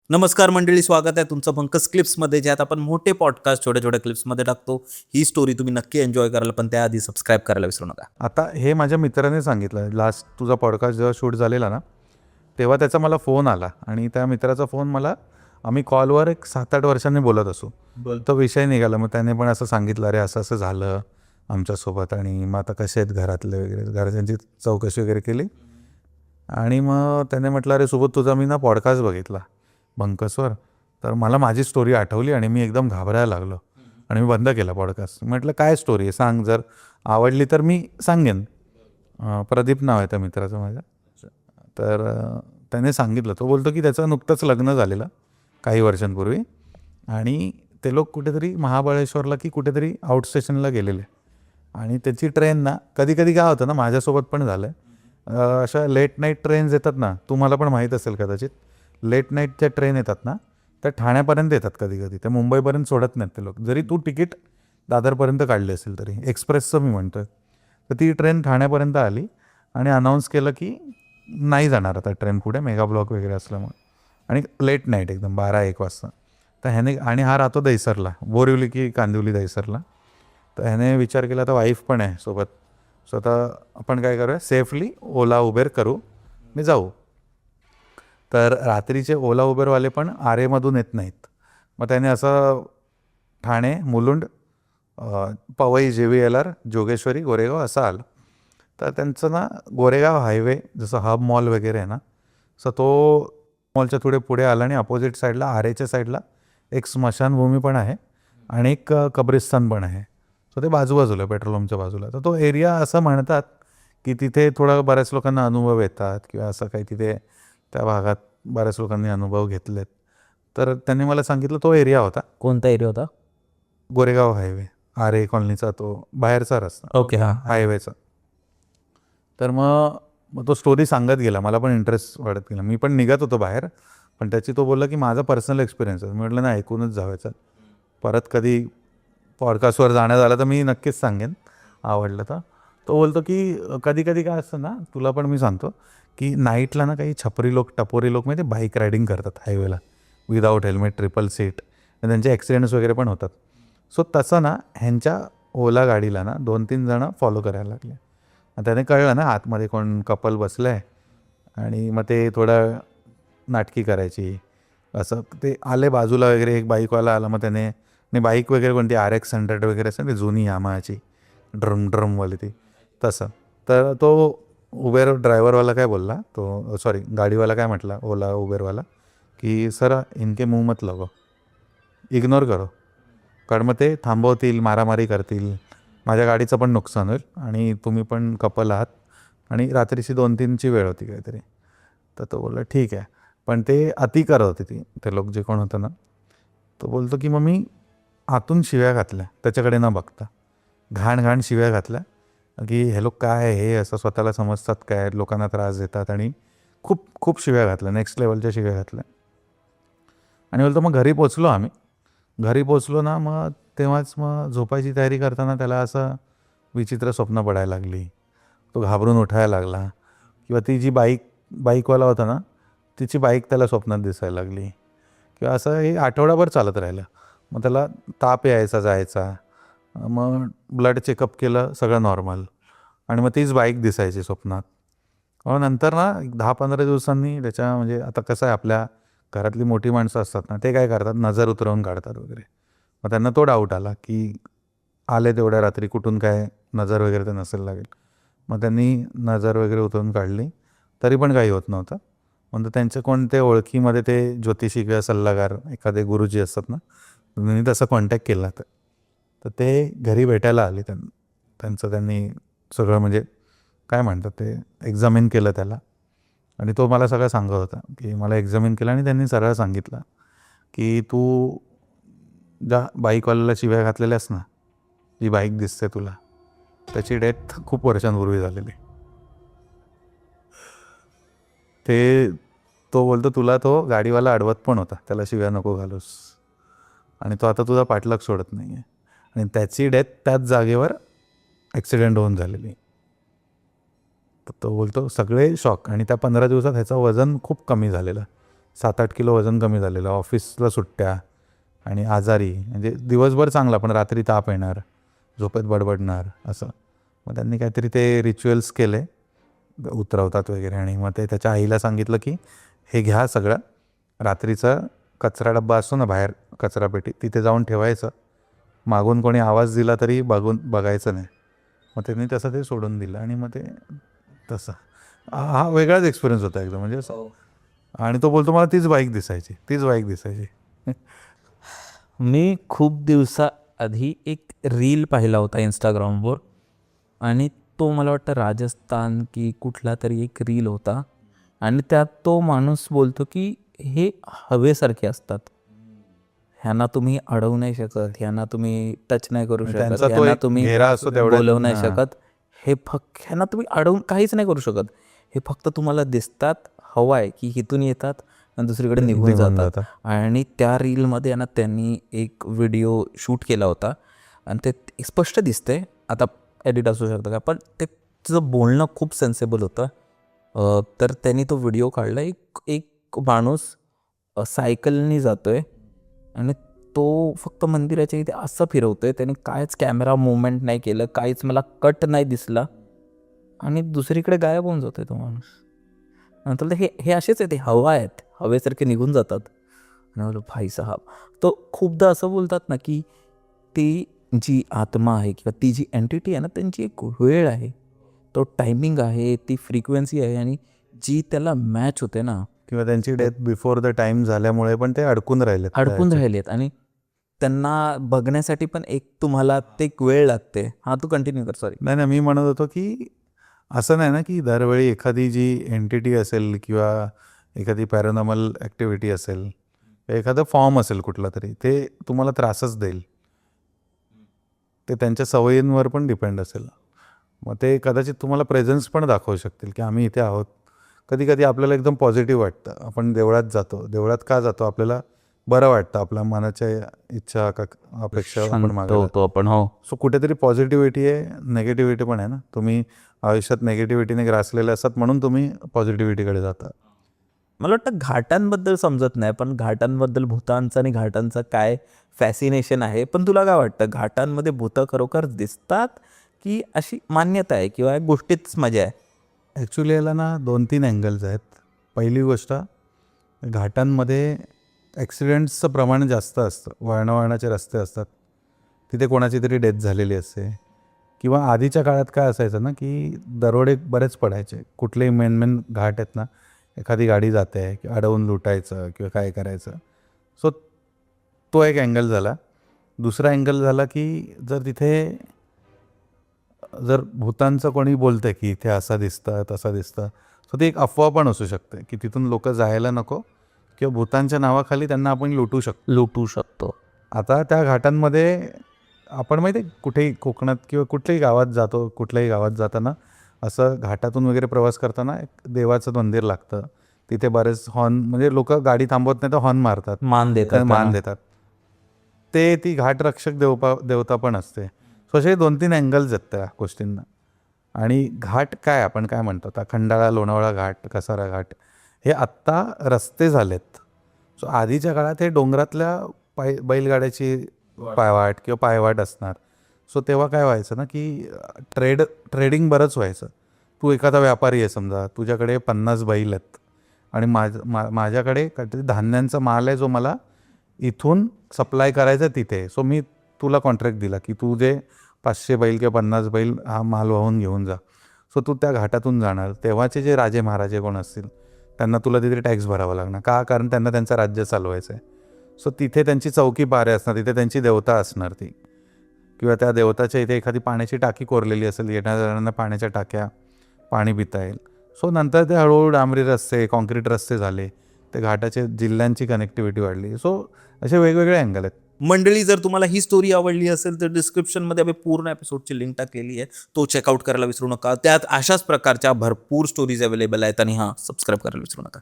नमस्कार मंडळी, स्वागत आहे तुमचं पंकज क्लिप्समध्ये, ज्यात आपण मोठे पॉडकास्ट छोट्या छोट्या क्लिप्समध्ये टाकतो. ही स्टोरी तुम्ही नक्की एन्जॉय कराल, पण त्याआधी सबस्क्राईब करायला विसरू नका. आता हे माझ्या मित्राने सांगितलं. लास्ट तुझा पॉडकास्ट जेव्हा शूट झालेला ना, तेव्हा त्याचा मला फोन आला आणि त्या मित्राचा फोन मला, आम्ही कॉलवर एक 7-8 वर्षांनी बोलत असू. तो विषय निघाला. मग त्याने पण असं सांगितलं, अरे असं असं झालं आमच्यासोबत आणि मग आता कसे आहेत घरातले वगैरे, घरच्यांची चौकशी वगैरे केली. आणि मग त्याने म्हटलं, अरे सोबत तुझा मी ना पॉडकास्ट बघितला बंकसवर, तर मला माझी स्टोरी आठवली आणि मी एकदम घाबरायला लागलो आणि मी बंद केला पॉडकास्ट. म्हटलं काय स्टोरी आहे सांग, जर आवडली तर मी सांगेन. प्रदीप नाव आहे त्या मित्राचं माझ्या. तर त्याने सांगितलं. तो बोलतो की त्याचं नुकतंच लग्न झालेलं काही वर्षांपूर्वी आणि ते लोक कुठेतरी महाबळेश्वरला की कुठेतरी आउट स्टेशनला गेलेले आणि त्याची ट्रेन ना, कधी कधी काय होतं ना, माझ्यासोबत पण झालं आहे, अशा लेट नाईट ट्रेन्स येतात ना, तुम्हाला पण माहीत असेल कदाचित. लेट नाईटच्या ट्रेन येतात ना, त्या ठाण्यापर्यंत येतात कधी कधी, त्या मुंबईपर्यंत सोडत नाहीत ते लोक, जरी तू तिकीट दादरपर्यंत काढली असेल तरी. एक्सप्रेसचं मी म्हणतो आहे. तर ती ट्रेन ठाण्यापर्यंत आली आणि अनाऊन्स केलं की नाही जाणार आता ट्रेन पुढे, मेगा ब्लॉक वगैरे असल्यामुळे, आणि लेट नाईट एकदम 12-1 वाजता. तर ह्याने, आणि हा राहतो दहिसरला, बोरिवली की कांदिवली दहिसरला. तर ह्याने विचार केला, आता वाईफ पण आहे सोबत, सो आता आपण काय करूया, सेफली ओला उबेर करू, मी जाऊ. तर रात्रीचे ओला उबेरवाले पण आरेमधून येत नाहीत. मग त्याने असं ठाणे, मुलुंड, पवई, JVLR, जोगेश्वरी, गोरेगाव असं आलं. तर त्यांचं ना, गोरेगाव हायवे जसं हब मॉल वगैरे आहे ना, सो तो मॉलच्या थोडे पुढे आला आणि अपोजिट साईडला आरेच्या साईडला एक स्मशानभूमी पण आहे आणि एक कब्रिस्तान पण आहे. सो ते बाजूबाजूला, पेट्रोल पंपच्या बाजूला. तर तो एरिया असं म्हणतात की तिथे थोडा बऱ्याच लोकांना अनुभव येतात किंवा असं काही, तिथे त्या भागात बऱ्याच लोकांनी अनुभव घेतलेत. तर त्यांनी मला सांगितलं तो एरिया होता कोणता एरिया होता? गोरेगाव हायवे, आरे कॉलनीचा तो बाहेरचा रस्ता, ओके, हां. हायवेचा. तर मग तो स्टोरी सांगत गेला, मला पण इंटरेस्ट वाढत गेला. मी पण निघत होतो बाहेर, पण त्याची तो बोलला की माझा पर्सनल एक्सपिरियन्स आहे. मी म्हटलं नाही, ऐकूनच जावायचं. परत कधी पॉडकास्टवर जाण्यात आलं तर मी नक्कीच सांगेन, आवडलं तर. तो बोलतो की कधी कधी काय असतं ना, तुला पण मी सांगतो की नाईटला ना, काही छपरी लोक, टपोरी लोक माहिती, बाईक रायडिंग करतात हायवेला विदाऊट हेल्मेट, ट्रिपल सीट, आणि त्यांचे ॲक्सिडेंट्स वगैरे पण होतात. सो तसं ना, ह्यांच्या ओला गाडीला ना 2-3 जणं फॉलो करायला लागले. त्याने कळलं ना आतमध्ये कोण कपल बसलं आहे, आणि मग ते थोडं नाटकी करायची. असं ते आले बाजूला वगैरे, एक बाईकवाला आला, मग त्याने, आणि बाईक वगैरे कोणती RX 100 वगैरे असं, ती जुनी यामाची ड्रमवाली ती, तसं. तर तो उबेर ड्रायव्हरवाला काय बोलला, तो सॉरी गाडीवाला काय म्हटला, ओला उबेरवाला, की सर इनके मुंह मत लगो, इग्नोर करो, कारण मग ते थांबवतील, मारामारी करतील, माझ्या गाडीचं पण नुकसान होईल, आणि तुम्ही पण कपल आहात, आणि रात्रीची 2-3ची वेळ होती काहीतरी. तर तो बोलला ठीक आहे. पण ते अति करत होते ते लोक, जे कोण होतं ना. तो बोलतो की मग मी आतून शिव्या घातल्या त्याच्याकडे न बघता, घाण शिव्या घातल्या, की हे लोक काय आहे, हे असं स्वतःला समजतात काय, लोकांना त्रास देतात, आणि खूप खूप शिव्या घातल्या, नेक्स्ट लेवलच्या शिव्या घातल्या. आणि बोलतो मग घरी पोचलो आम्ही. घरी पोचलो ना, मग तेव्हाच मग झोपायची तयारी करताना त्याला असं विचित्र स्वप्न पडायला लागली. तो घाबरून उठायला लागला. किंवा ती जी बाईकवाला होता ना, तिची बाईक त्याला स्वप्नात दिसायला लागली. किंवा असं हे आठवडाभर चालत राहिलं. मग त्याला ताप यायचा, जायचा. मग ब्लड चेकअप केलं, सगळं नॉर्मल, आणि मग तीच बाईक दिसायची स्वप्नात. मग नंतर ना 10-15 दिवसांनी त्याच्या, म्हणजे आता कसं आहे, आपल्या घरातली मोठी माणसं असतात ना, ते काय करतात, नजर उतरवून काढतात वगैरे. मग त्यांना तो डाऊट आला की आले तेवढ्या रात्री, कुठून काय नजर वगैरे तर नसेल लागेल. मग त्यांनी नजर वगैरे उतरून काढली, तरी पण काही होत नव्हतं. म्हणजे त्यांच्या कोणत्या ओळखीमध्ये ते ज्योतिषी किंवा सल्लागार, एखादे गुरुजी असतात ना, त्यांनी तसं कॉन्टॅक्ट केला. तर ते घरी भेटायला आले. त्यांचं त्यांनी सगळं, म्हणजे काय म्हणतात ते, एक्झामिन केलं त्याला. आणि तो मला सगळं सांगत होता की मला एक्झामिन केलं, आणि त्यांनी सरळ सांगितलं की तू ज्या बाईकवाल्याला शिव्या घातलेल्यास ना, जी बाईक दिसते तुला, त्याची डेथ खूप वर्षांपूर्वी झालेली. ते, तो बोलतो तुला तो गाडीवाला अडवत पण होता, त्याला शिव्या नको घालूस, आणि तो आता तुझा पाठलाग सोडत नाही आहे, आणि त्याची डेथ त्याच जागेवर ॲक्सिडेंट होऊन झालेली. तर तो बोलतो सगळे शॉक, आणि त्या 15 दिवसात ह्याचं वजन खूप कमी झालेलं, 7-8 किलो वजन कमी झालेलं, ऑफिसला सुट्ट्या आणि आजारी, म्हणजे दिवसभर चांगला पण रात्री ताप येणार, झोपेत बडबडणार असं. मग त्यांनी काहीतरी ते रिच्युअल्स केले, उतरवतात वगैरे, आणि मग ते त्याच्या आईला सांगितलं की हे घ्या सगळं, रात्रीचा कचरा डब्बा असतो ना बाहेर कचरापेटी, तिथे जाऊन ठेवायचं, मागून कोणी आवाज दिला तरी बघायचं नाही. मग त्यांनी तसं ते सोडून दिलं आणि मग ते तसं हा वेगळाच एक्सपिरियन्स होता एकदम, म्हणजे असं. आणि तो बोलतो मला तीच बाईक दिसायची. मी खूप दिवसाआधी एक रील पाहिला होता इंस्टाग्रामवर, आणि तो मला वाटतं राजस्थान की कुठला तरी एक रील होता, आणि त्यात तो माणूस बोलतो की हे हवेसारखे असतात, ह्यांना तुम्ही अडवू नाही शकत, ह्यांना तुम्ही टच नाही करू शकत, त्यांचा तो ह्यांना एक तुम्ही घेरा असतो तेवढ्यात. बोलवू नाही हां. शकत, हे फक्त ह्यांना तुम्ही अडवून काहीच नाही करू शकत, हे फक्त तुम्हाला दिसतात, हवा आहे की इथून येतात आणि दुसरीकडे निघून जातात. आणि त्या रीलमध्ये ना त्यांनी एक व्हिडिओ शूट केला होता, आणि ते स्पष्ट दिसते, आता एडिट असू शकतं का, पण ते तिचं बोलणं खूप सेन्सेबल होतं. तर त्यांनी तो व्हिडिओ काढला, एक माणूस सायकलनी जातोय आणि तो फक्त मंदिराच्या इथे असं फिरवतोय, त्याने काहीच कॅमेरा मुवमेंट नाही केलं, काहीच मला कट नाही दिसला, आणि दुसरीकडे गायब होऊन जातोय तो माणूस. नंतर हे असेच आहे, ते हवा आहेत, हवेसारखे निघून जातात. आणि बोललो भाई साहब, तो खूपदा असं बोलतात ना की ती जी आत्मा आहे किंवा ती जी एंटिटी आहे ना, त्यांची एक वेळ आहे, तो टायमिंग आहे, ती फ्रिक्वेन्सी आहे, आणि जी त्याला मॅच होते ना, किंवा त्यांची डेथ बिफोर द टाइम झाल्यामुळे पण ते अडकून राहिलेत, आणि त्यांना बघण्यासाठी पण एक तुम्हाला ते एक वेळ लागते. हां, तू कंटिन्यू कर, सॉरी. नाही, मी म्हणत होतो की असं नाही ना की दरवेळी एखादी जी एंटिटी असेल किंवा एखादी पॅरानॉर्मल ॲक्टिव्हिटी असेल, एखादा फॉर्म असेल कुठला तरी, ते तुम्हाला त्रासच देईल. ते त्यांच्या सवयींवर पण डिपेंड असेल. मग ते कदाचित तुम्हाला प्रेझेन्स पण दाखवू शकतील की आम्ही इथे आहोत. कधी कधी आपल्याला एकदम पॉझिटिव्ह वाटतं, आपण देवळात जातो. देवळात का जातो? आपल्याला बरं वाटतं, आपल्या मनाच्या इच्छा अपेक्षा आपण मागतो होतो आपण. हो, सो कुठेतरी पॉझिटिव्हिटी आहे, नेगेटिव्हिटी पण आहे ना. तुम्ही आयुष्यात नेगेटिव्हिटीने ग्रासलेले असतात म्हणून तुम्ही पॉझिटिव्हिटीकडे जाता. मला वाटतं घाटांबद्दल समजत नाही, पण घाटांबद्दल भूतांचं आणि घाटांचं काय फॅसिनेशन आहे. पण तुला काय वाटतं, घाटांमध्ये भूतं खरोखर दिसतात की अशी मान्यता आहे किंवा एक गोष्टीच मजा आहे? ॲक्च्युली याला ना 2-3 अँगल्स आहेत. पहिली गोष्ट, घाटांमध्ये ॲक्सिडेंट्सचं प्रमाण जास्त असतं. वळणावळणाचे रस्ते असतात, तिथे कोणाची तरी डेथ झालेली असते. किंवा आधीच्या काळात काय असायचं ना की दरोडे बरेच पडायचे. कुठलेही मेन घाट आहेत ना, एखादी गाडी जाते की अडवून लुटायचं किंवा काय करायचं. सो तो एक अँगल झाला. दुसरा अँगल झाला की जर भूतांचं कोणी बोलतं की इथे असं दिसतं तसं दिसतं, सो ती एक अफवा पण असू शकते की तिथून लोक जायला नको, किंवा भूतांच्या नावाखाली त्यांना आपण लुटू शकतो. आता त्या घाटांमध्ये आपण माहिती आहे, कुठेही कोकणात किंवा कुठल्याही गावात जाताना असं घाटातून वगैरे प्रवास करताना एक देवाचं मंदिर लागतं. तिथे बरेच हॉर्न, म्हणजे लोक गाडी थांबवत नाही तर हॉर्न मारतात, मान देतात. ती घाटरक्षक देवता पण असते. सो असे 2-3 अँगल्स आहेत त्या गोष्टींना. आणि घाट काय, आपण काय म्हणतो आता, खंडाळा, लोणावळा घाट, कसारा घाट, हे आत्ता रस्ते झालेत. सो आधीच्या काळात हे डोंगरातल्या बैलगाड्याची पायवाट किंवा पायवाट असणार. सो तेव्हा काय व्हायचं ना की ट्रेडिंग बरंच व्हायचं. तू एखादा व्यापारी आहे समजा, तुझ्याकडे 50 बैल आहेत आणि माझ्याकडे काहीतरी धान्यांचा माल आहे जो मला इथून सप्लाय करायचा तिथे. सो मी तुला कॉन्ट्रॅक्ट दिला की तू जे 500 बैल किंवा 50 बैल हा माल वाहून घेऊन जा. सो तू त्या घाटातून जाणार. तेव्हाचे जे राजे महाराजे कोण असतील त्यांना तुला तिथे टॅक्स भरावा लागणार. का? कारण त्यांना त्यांचं राज्य चालवायचं आहे. सो तिथे त्यांची चौकी पारे असणार, तिथे त्यांची देवता असणार ती, किंवा त्या देवताच्या इथे एखादी पाण्याची टाकी कोरलेली असेल, येणाऱ्यांना पाण्याच्या टाक्या, पाणी पिता येईल. सो नंतर ते हळूहळू डांबरी रस्ते, कॉन्क्रीट रस्ते झाले, ते घाटाचे जिल्ह्यांची कनेक्टिव्हिटी वाढली. सो असे वेगवेगळे अँगल आहेत. मंडळी, जर तुम्हाला ही स्टोरी आवडली असेल तर डिस्क्रिप्शनमध्ये आम्ही पूर्ण एपिसोडची लिंक टाकलेली आहे, तो चेकआउट करायला विसरू नका. त्यात अशाच प्रकारच्या भरपूर स्टोरीज अवेलेबल आहेत, आणि हां, सबस्क्राईब करायला विसरू नका.